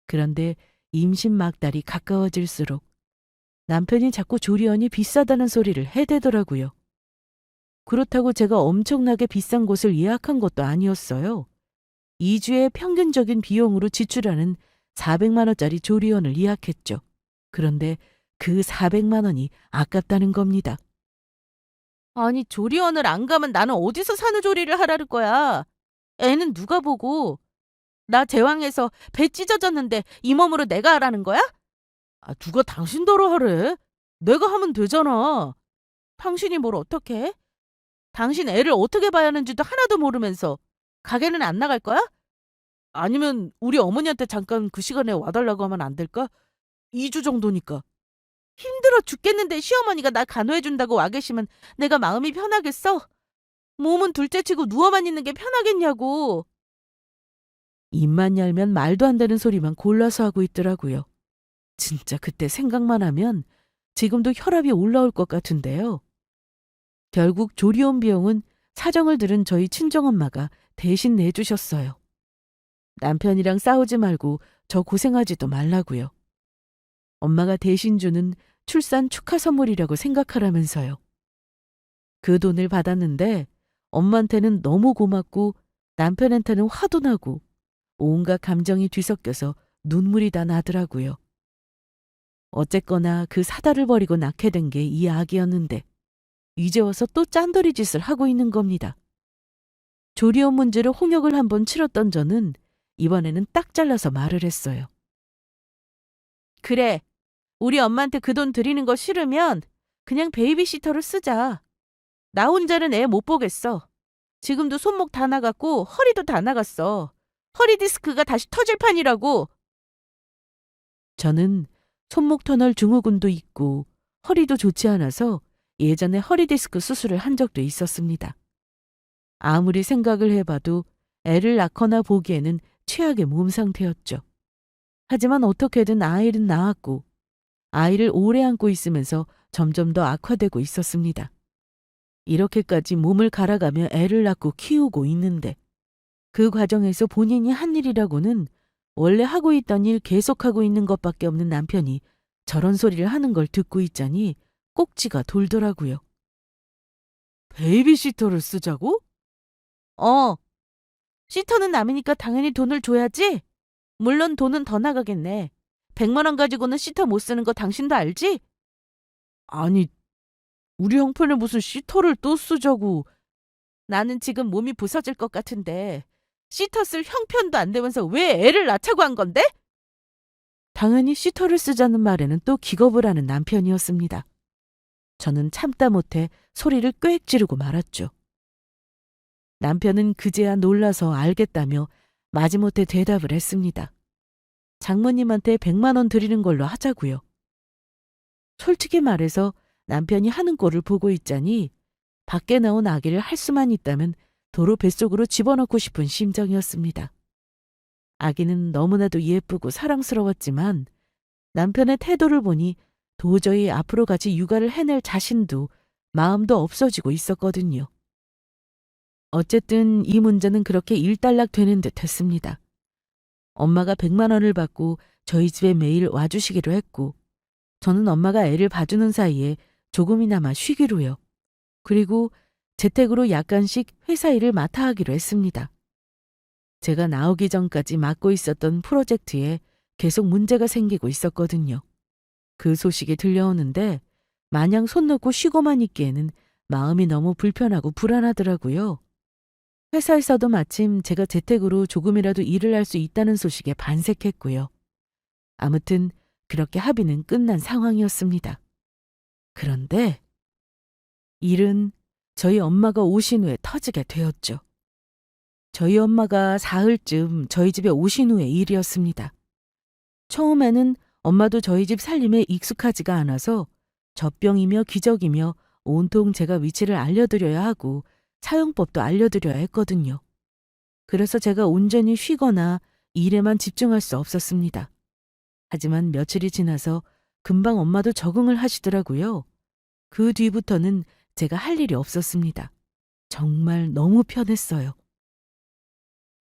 그런데 임신 막달이 가까워질수록 남편이 자꾸 조리원이 비싸다는 소리를 해대더라고요. 그렇다고 제가 엄청나게 비싼 곳을 예약한 것도 아니었어요. 2주의 평균적인 비용으로 지출하는 400만 원짜리 조리원을 예약했죠. 그런데 그 400만 원이 아깝다는 겁니다. 아니, 조리원을 안 가면 나는 어디서 산후조리를 하라는 거야? 애는 누가 보고? 나 제왕에서 배 찢어졌는데 이 몸으로 내가 하라는 거야? 누가 당신더러 하래? 내가 하면 되잖아. 당신이 뭘 어떻게 해? 당신 애를 어떻게 봐야 하는지도 하나도 모르면서 가게는 안 나갈 거야? 아니면 우리 어머니한테 잠깐 그 시간에 와달라고 하면 안 될까? 2주 정도니까. 힘들어 죽겠는데 시어머니가 나 간호해준다고 와 계시면 내가 마음이 편하겠어? 몸은 둘째치고 누워만 있는 게 편하겠냐고. 입만 열면 말도 안 되는 소리만 골라서 하고 있더라고요. 진짜 그때 생각만 하면 지금도 혈압이 올라올 것 같은데요. 결국 조리원 비용은 사정을 들은 저희 친정엄마가 대신 내주셨어요. 남편이랑 싸우지 말고 저 고생하지도 말라고요. 엄마가 대신 주는 출산 축하 선물이라고 생각하라면서요. 그 돈을 받았는데 엄마한테는 너무 고맙고 남편한테는 화도 나고 온갖 감정이 뒤섞여서 눈물이 다 나더라고요. 어쨌거나 그 사다를 버리고 낳게 된 게 이 아기였는데 이제 와서 또 짠돌이 짓을 하고 있는 겁니다. 조리원 문제로 홍역을 한번 치렀던 저는 이번에는 딱 잘라서 말을 했어요. 그래, 우리 엄마한테 그 돈 드리는 거 싫으면 그냥 베이비시터를 쓰자. 나 혼자는 애 못 보겠어. 지금도 손목 다 나갔고 허리도 다 나갔어. 허리 디스크가 다시 터질 판이라고. 저는 손목 터널 증후군도 있고 허리도 좋지 않아서 예전에 허리 디스크 수술을 한 적도 있었습니다. 아무리 생각을 해봐도 애를 낳거나 보기에는 최악의 몸 상태였죠. 하지만 어떻게든 아이는 낳았고 아이를 오래 안고 있으면서 점점 더 악화되고 있었습니다. 이렇게까지 몸을 갈아가며 애를 낳고 키우고 있는데 그 과정에서 본인이 한 일이라고는 원래 하고 있던 일 계속하고 있는 것밖에 없는 남편이 저런 소리를 하는 걸 듣고 있자니 꼭지가 돌더라고요. 베이비시터를 쓰자고? 시터는 남이니까 당연히 돈을 줘야지. 물론 돈은 더 나가겠네. 100만 원 가지고는 시터 못 쓰는 거 당신도 알지? 아니, 우리 형편에 무슨 시터를 또 쓰자고. 나는 지금 몸이 부서질 것 같은데 시터 쓸 형편도 안 되면서 왜 애를 낳자고 한 건데? 당연히 시터를 쓰자는 말에는 또 기겁을 하는 남편이었습니다. 저는 참다 못해 소리를 꽥 지르고 말았죠. 남편은 그제야 놀라서 알겠다며 마지못해 대답을 했습니다. 장모님한테 100만 원 드리는 걸로 하자고요. 솔직히 말해서 남편이 하는 꼴을 보고 있자니 밖에 나온 아기를 할 수만 있다면 도로 뱃속으로 집어넣고 싶은 심정이었습니다. 아기는 너무나도 예쁘고 사랑스러웠지만 남편의 태도를 보니 도저히 앞으로 같이 육아를 해낼 자신도 마음도 없어지고 있었거든요. 어쨌든 이 문제는 그렇게 일단락 되는 듯 했습니다. 엄마가 100만 원을 받고 저희 집에 매일 와주시기로 했고 저는 엄마가 애를 봐주는 사이에 조금이나마 쉬기로요. 그리고 재택으로 약간씩 회사 일을 맡아 하기로 했습니다. 제가 나오기 전까지 맡고 있었던 프로젝트에 계속 문제가 생기고 있었거든요. 그 소식이 들려오는데 마냥 손 놓고 쉬고만 있기에는 마음이 너무 불편하고 불안하더라고요. 회사에서도 마침 제가 재택으로 조금이라도 일을 할 수 있다는 소식에 반색했고요. 아무튼 그렇게 합의는 끝난 상황이었습니다. 그런데 일은 저희 엄마가 오신 후에 터지게 되었죠. 저희 엄마가 사흘쯤 저희 집에 오신 후의 일이었습니다. 처음에는 엄마도 저희 집 살림에 익숙하지가 않아서 젖병이며 기저귀며 온통 제가 위치를 알려드려야 하고 사용법도 알려드려야 했거든요. 그래서 제가 온전히 쉬거나 일에만 집중할 수 없었습니다. 하지만 며칠이 지나서 금방 엄마도 적응을 하시더라고요. 그 뒤부터는 제가 할 일이 없었습니다. 정말 너무 편했어요.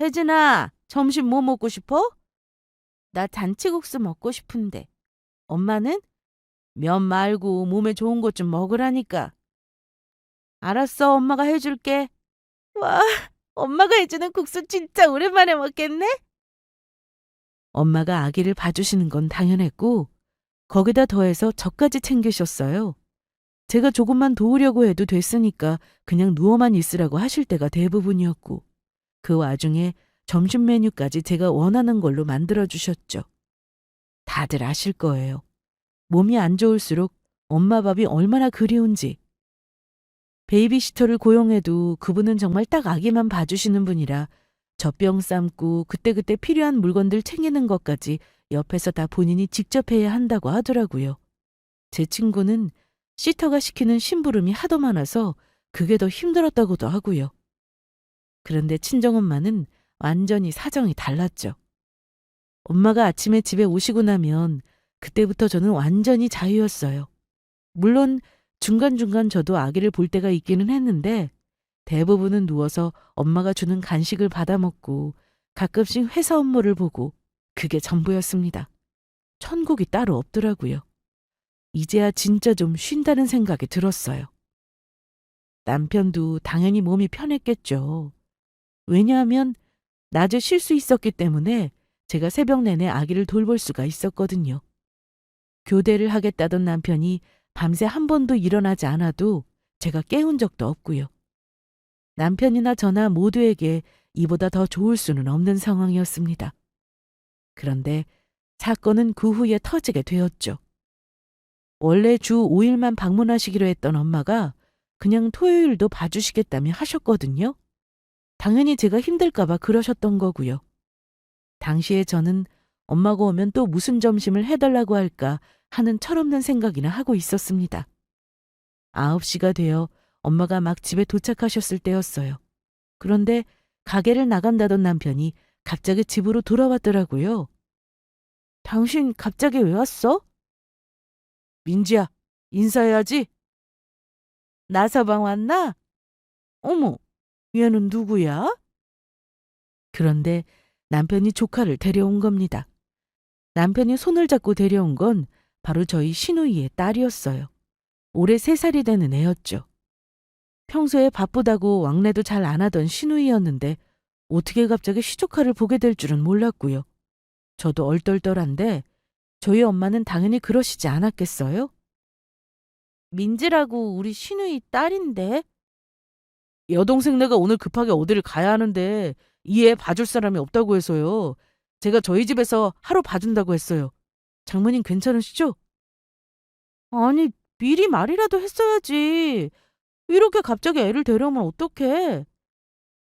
혜진아, 점심 뭐 먹고 싶어? 나 잔치국수 먹고 싶은데. 엄마는? 면 말고 몸에 좋은 것 좀 먹으라니까. 알았어, 엄마가 해줄게. 와, 엄마가 해주는 국수 진짜 오랜만에 먹겠네? 엄마가 아기를 봐주시는 건 당연했고 거기다 더해서 저까지 챙기셨어요. 제가 조금만 도우려고 해도 됐으니까 그냥 누워만 있으라고 하실 때가 대부분이었고 그 와중에 점심 메뉴까지 제가 원하는 걸로 만들어주셨죠. 다들 아실 거예요. 몸이 안 좋을수록 엄마 밥이 얼마나 그리운지. 베이비시터를 고용해도 그분은 정말 딱 아기만 봐주시는 분이라 젖병 삶고 그때그때 필요한 물건들 챙기는 것까지 옆에서 다 본인이 직접 해야 한다고 하더라고요. 제 친구는 시터가 시키는 심부름이 하도 많아서 그게 더 힘들었다고도 하고요. 그런데 친정엄마는 완전히 사정이 달랐죠. 엄마가 아침에 집에 오시고 나면 그때부터 저는 완전히 자유였어요. 물론 중간중간 저도 아기를 볼 때가 있기는 했는데 대부분은 누워서 엄마가 주는 간식을 받아 먹고 가끔씩 회사 업무를 보고 그게 전부였습니다. 천국이 따로 없더라고요. 이제야 진짜 좀 쉰다는 생각이 들었어요. 남편도 당연히 몸이 편했겠죠. 왜냐하면 낮에 쉴 수 있었기 때문에 제가 새벽 내내 아기를 돌볼 수가 있었거든요. 교대를 하겠다던 남편이 밤새 한 번도 일어나지 않아도 제가 깨운 적도 없고요. 남편이나 저나 모두에게 이보다 더 좋을 수는 없는 상황이었습니다. 그런데 사건은 그 후에 터지게 되었죠. 원래 주 5일만 방문하시기로 했던 엄마가 그냥 토요일도 봐주시겠다며 하셨거든요. 당연히 제가 힘들까봐 그러셨던 거고요. 당시에 저는 엄마가 오면 또 무슨 점심을 해달라고 할까 하는 철없는 생각이나 하고 있었습니다. 9시가 되어 엄마가 막 집에 도착하셨을 때였어요. 그런데 가게를 나간다던 남편이 갑자기 집으로 돌아왔더라고요. 당신 갑자기 왜 왔어? 민지야, 인사해야지. 나서방 왔나? 어머, 얘는 누구야? 그런데 남편이 조카를 데려온 겁니다. 남편이 손을 잡고 데려온 건 바로 저희 시누이의 딸이었어요. 올해 3살이 되는 애였죠. 평소에 바쁘다고 왕래도 잘 안 하던 시누이였는데 어떻게 갑자기 시조카를 보게 될 줄은 몰랐고요. 저도 얼떨떨한데 저희 엄마는 당연히 그러시지 않았겠어요? 민지라고 우리 시누이 딸인데. 여동생네가 오늘 급하게 어디를 가야 하는데 이 애 봐줄 사람이 없다고 해서요. 제가 저희 집에서 하루 봐준다고 했어요. 장모님 괜찮으시죠? 아니, 미리 말이라도 했어야지. 이렇게 갑자기 애를 데려오면 어떡해?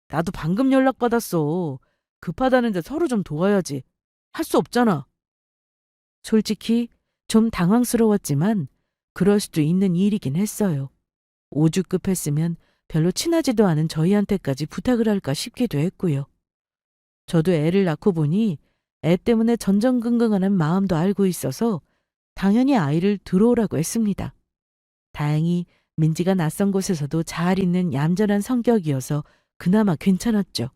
나도 방금 연락받았어. 급하다는데 서로 좀 도와야지. 할 수 없잖아. 솔직히 좀 당황스러웠지만 그럴 수도 있는 일이긴 했어요. 오죽급했으면 별로 친하지도 않은 저희한테까지 부탁을 할까 싶기도 했고요. 저도 애를 낳고 보니 애 때문에 전전긍긍하는 마음도 알고 있어서 당연히 아이를 들어오라고 했습니다. 다행히 민지가 낯선 곳에서도 잘 있는 얌전한 성격이어서 그나마 괜찮았죠.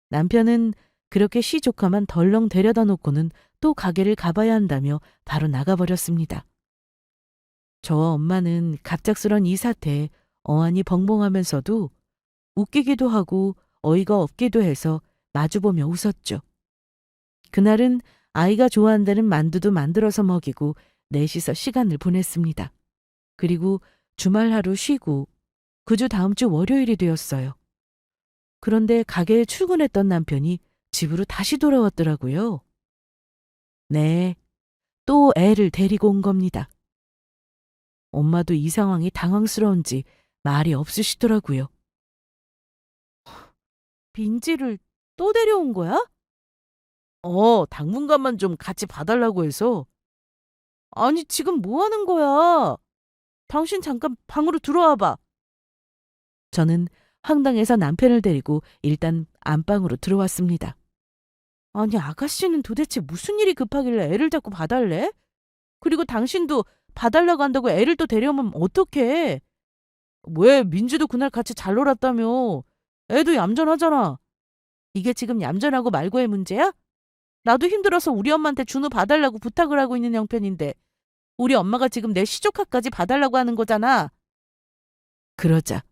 남편은 그렇게 시 조카만 덜렁 데려다 놓고는 또 가게를 가봐야 한다며 바로 나가버렸습니다. 저와 엄마는 갑작스런 이 사태에 어안이 벙벙하면서도 웃기기도 하고 어이가 없기도 해서 마주보며 웃었죠. 그날은 아이가 좋아한다는 만두도 만들어서 먹이고 넷이서 시간을 보냈습니다. 그리고 주말 하루 쉬고 그 주 다음 주 월요일이 되었어요. 그런데 가게에 출근했던 남편이 집으로 다시 돌아왔더라고요. 네, 또 애를 데리고 온 겁니다. 엄마도 이 상황이 당황스러운지 말이 없으시더라고요. 빈지를 또 데려온 거야? 당분간만 좀 같이 봐달라고 해서. 아니, 지금 뭐 하는 거야? 당신 잠깐 방으로 들어와 봐. 저는 황당해서 남편을 데리고 일단 안방으로 들어왔습니다. 아니, 아가씨는 도대체 무슨 일이 급하길래 애를 자꾸 봐달래? 그리고 당신도 봐달라고 한다고 애를 또 데려오면 어떡해? 왜 민지도 그날 같이 잘 놀았다며? 애도 얌전하잖아. 이게 지금 얌전하고 말고의 문제야? 나도 힘들어서 우리 엄마한테 준우 봐달라고 부탁을 하고 있는 형편인데 우리 엄마가 지금 내 시조카까지 봐달라고 하는 거잖아. 그러자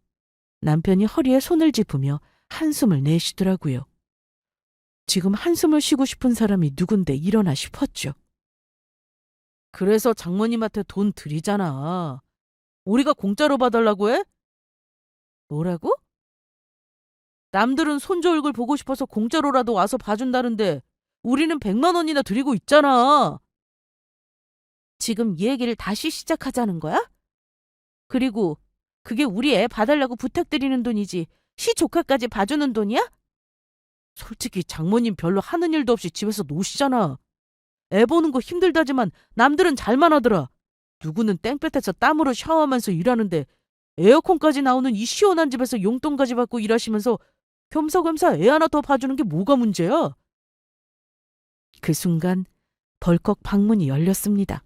남편이 허리에 손을 짚으며 한숨을 내쉬더라고요. 지금 한숨을 쉬고 싶은 사람이 누군데 일어나 싶었죠. 그래서 장모님한테 돈 드리잖아. 우리가 공짜로 봐달라고 해? 뭐라고? 남들은 손주 얼굴 보고 싶어서 공짜로라도 와서 봐준다는데 우리는 100만 원이나 드리고 있잖아. 지금 이 얘기를 다시 시작하자는 거야? 그리고 그게 우리 애 봐달라고 부탁드리는 돈이지 시조카까지 봐주는 돈이야? 솔직히 장모님 별로 하는 일도 없이 집에서 노시잖아. 애 보는 거 힘들다지만 남들은 잘만 하더라. 누구는 땡볕에서 땀으로 샤워하면서 일하는데 에어컨까지 나오는 이 시원한 집에서 용돈까지 받고 일하시면서 겸사겸사 애 하나 더 봐주는 게 뭐가 문제야? 그 순간 벌컥 방문이 열렸습니다.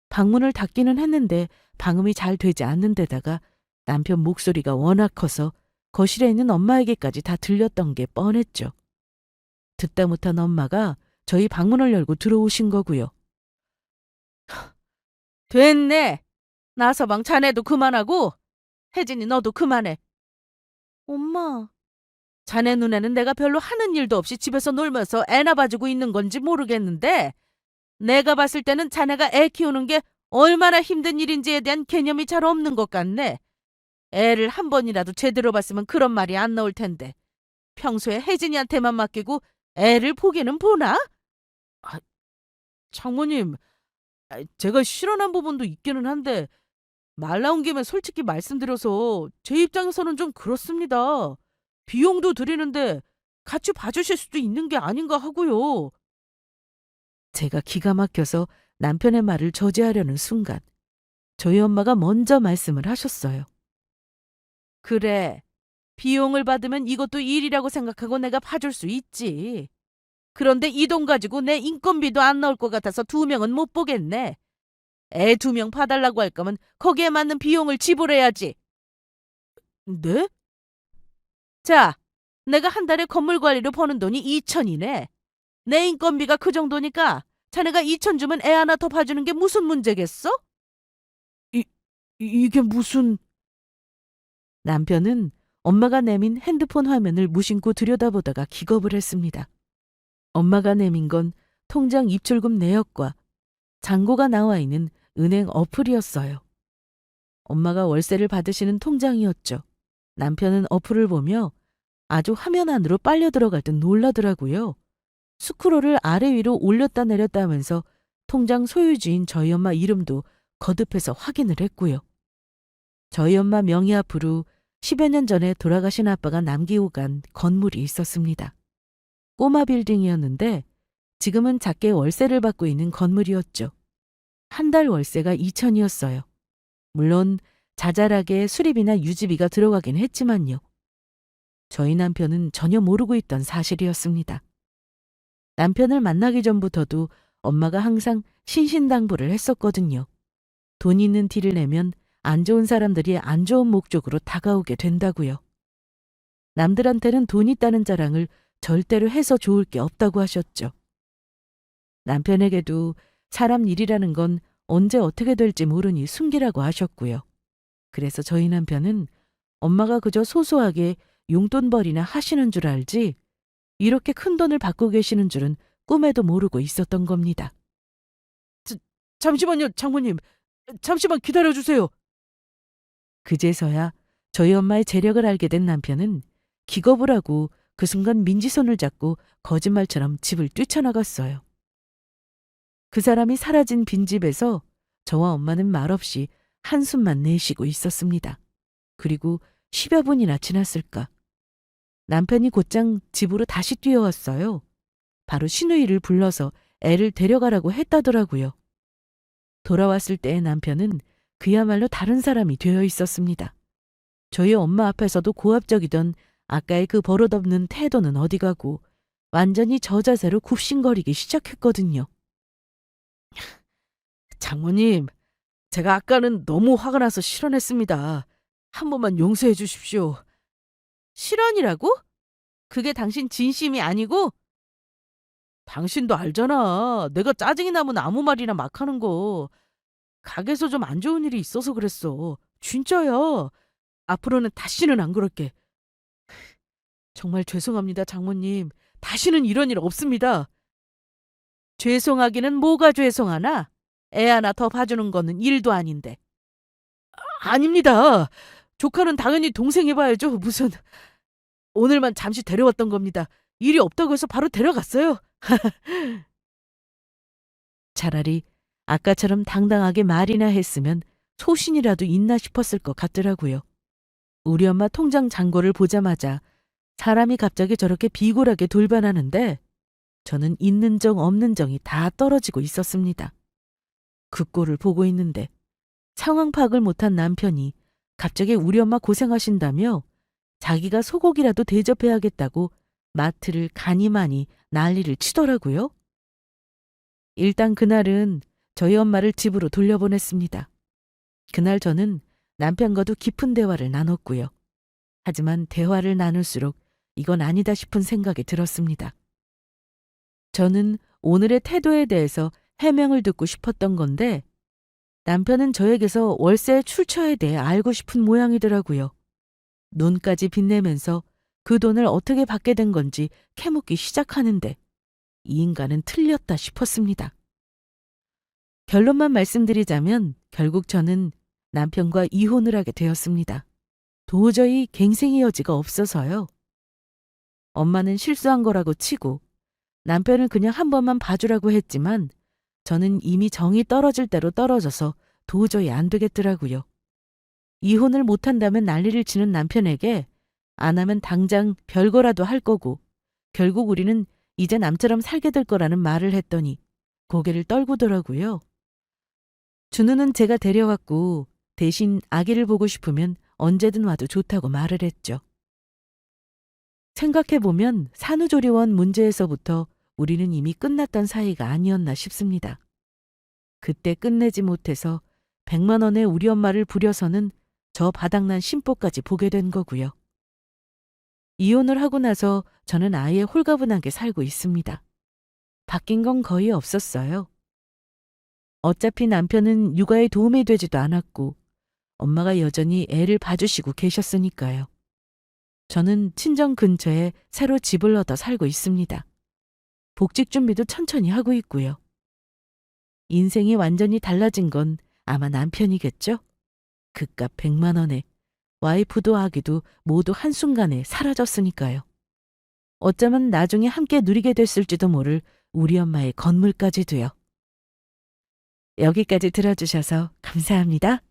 방문을 닫기는 했는데 방음이 잘 되지 않는 데다가 남편 목소리가 워낙 커서 거실에 있는 엄마에게까지 다 들렸던 게 뻔했죠. 듣다 못한 엄마가 저희 방문을 열고 들어오신 거고요. 됐네. 나서방 자네도 그만하고 혜진이 너도 그만해. 엄마. 자네 눈에는 내가 별로 하는 일도 없이 집에서 놀면서 애나 봐주고 있는 건지 모르겠는데 내가 봤을 때는 자네가 애 키우는 게 얼마나 힘든 일인지에 대한 개념이 잘 없는 것 같네. 애를 한 번이라도 제대로 봤으면 그런 말이 안 나올 텐데 평소에 혜진이한테만 맡기고 애를 보기는 보나? 아, 장모님, 제가 실언한 부분도 있기는 한데 말 나온 김에 솔직히 말씀드려서 제 입장에서는 좀 그렇습니다. 비용도 드리는데 같이 봐주실 수도 있는 게 아닌가 하고요. 제가 기가 막혀서 남편의 말을 저지하려는 순간 저희 엄마가 먼저 말씀을 하셨어요. 그래, 비용을 받으면 이것도 일이라고 생각하고 내가 봐줄 수 있지. 그런데 이 돈 가지고 내 인건비도 안 나올 것 같아서 2명은 못 보겠네. 애 2명 봐달라고 할 거면 거기에 맞는 비용을 지불해야지. 네? 자, 내가 한 달에 건물 관리로 버는 돈이 2천이네. 내 인건비가 그 정도니까 자네가 2천 주면 애 하나 더 봐주는 게 무슨 문제겠어? 이, 이게 무슨... 남편은 엄마가 내민 핸드폰 화면을 무심코 들여다보다가 기겁을 했습니다. 엄마가 내민 건 통장 입출금 내역과 잔고가 나와 있는 은행 어플이었어요. 엄마가 월세를 받으시는 통장이었죠. 남편은 어플을 보며 아주 화면 안으로 빨려 들어갈 듯 놀라더라고요. 스크롤을 아래 위로 올렸다 내렸다 하면서 통장 소유주인 저희 엄마 이름도 거듭해서 확인을 했고요. 저희 엄마 명의 앞으로 10여 년 전에 돌아가신 아빠가 남기고 간 건물이 있었습니다. 꼬마 빌딩이었는데 지금은 작게 월세를 받고 있는 건물이었죠. 한 달 월세가 2천이었어요. 물론 자잘하게 수리비나 유지비가 들어가긴 했지만요. 저희 남편은 전혀 모르고 있던 사실이었습니다. 남편을 만나기 전부터도 엄마가 항상 신신당부를 했었거든요. 돈 있는 티를 내면 안 좋은 사람들이 안 좋은 목적으로 다가오게 된다고요. 남들한테는 돈 있다는 자랑을 절대로 해서 좋을 게 없다고 하셨죠. 남편에게도 사람 일이라는 건 언제 어떻게 될지 모르니 숨기라고 하셨고요. 그래서 저희 남편은 엄마가 그저 소소하게 용돈벌이나 하시는 줄 알지 이렇게 큰 돈을 받고 계시는 줄은 꿈에도 모르고 있었던 겁니다. 잠시만요, 장모님. 잠시만 기다려주세요. 그제서야 저희 엄마의 재력을 알게 된 남편은 기겁을 하고 그 순간 민지 손을 잡고 거짓말처럼 집을 뛰쳐나갔어요. 그 사람이 사라진 빈집에서 저와 엄마는 말없이 한숨만 내쉬고 있었습니다. 그리고 10여 분이나 지났을까. 남편이 곧장 집으로 다시 뛰어왔어요. 바로 시누이를 불러서 애를 데려가라고 했다더라고요. 돌아왔을 때의 남편은 그야말로 다른 사람이 되어 있었습니다. 저희 엄마 앞에서도 고압적이던 아까의 그 버릇없는 태도는 어디 가고 완전히 저 자세로 굽신거리기 시작했거든요. 장모님, 제가 아까는 너무 화가 나서 실언했습니다. 한 번만 용서해 주십시오. 실언이라고? 그게 당신 진심이 아니고? 당신도 알잖아. 내가 짜증이 나면 아무 말이나 막 하는 거. 가게에서 좀 안 좋은 일이 있어서 그랬어. 진짜야. 앞으로는 다시는 안 그럴게. 정말 죄송합니다, 장모님. 다시는 이런 일 없습니다. 죄송하기는 뭐가 죄송하나? 애 하나 더 봐주는 거는 일도 아닌데. 아닙니다. 조카는 당연히 동생이 봐야죠. 무슨. 오늘만 잠시 데려왔던 겁니다. 일이 없다고 해서 바로 데려갔어요. 차라리 아까처럼 당당하게 말이나 했으면 소신이라도 있나 싶었을 것 같더라고요. 우리 엄마 통장 잔고를 보자마자 사람이 갑자기 저렇게 비굴하게 돌변하는데 저는 있는 정 없는 정이 다 떨어지고 있었습니다. 그 꼴을 보고 있는데 상황 파악을 못한 남편이 갑자기 우리 엄마 고생하신다며 자기가 소고기라도 대접해야겠다고 마트를 가니마니 난리를 치더라고요. 일단 그날은 저희 엄마를 집으로 돌려보냈습니다. 그날 저는 남편과도 깊은 대화를 나눴고요. 하지만 대화를 나눌수록 이건 아니다 싶은 생각이 들었습니다. 저는 오늘의 태도에 대해서 해명을 듣고 싶었던 건데 남편은 저에게서 월세 출처에 대해 알고 싶은 모양이더라고요. 눈까지 빛내면서 그 돈을 어떻게 받게 된 건지 캐묻기 시작하는데 이 인간은 틀렸다 싶었습니다. 결론만 말씀드리자면 결국 저는 남편과 이혼을 하게 되었습니다. 도저히 갱생의 여지가 없어서요. 엄마는 실수한 거라고 치고 남편을 그냥 한 번만 봐주라고 했지만 저는 이미 정이 떨어질 대로 떨어져서 도저히 안 되겠더라고요. 이혼을 못한다면 난리를 치는 남편에게 안 하면 당장 별거라도 할 거고 결국 우리는 이제 남처럼 살게 될 거라는 말을 했더니 고개를 떨구더라고요. 준우는 제가 데려왔고 대신 아기를 보고 싶으면 언제든 와도 좋다고 말을 했죠. 생각해보면 산후조리원 문제에서부터 우리는 이미 끝났던 사이가 아니었나 싶습니다. 그때 끝내지 못해서 100만 원에 우리 엄마를 부려서는 저 바닥난 심보까지 보게 된 거고요. 이혼을 하고 나서 저는 아예 홀가분하게 살고 있습니다. 바뀐 건 거의 없었어요. 어차피 남편은 육아에 도움이 되지도 않았고 엄마가 여전히 애를 봐주시고 계셨으니까요. 저는 친정 근처에 새로 집을 얻어 살고 있습니다. 복직 준비도 천천히 하고 있고요. 인생이 완전히 달라진 건 아마 남편이겠죠? 그깟 100만 원에 와이프도 아기도 모두 한순간에 사라졌으니까요. 어쩌면 나중에 함께 누리게 됐을지도 모를 우리 엄마의 건물까지도요. 여기까지 들어주셔서 감사합니다.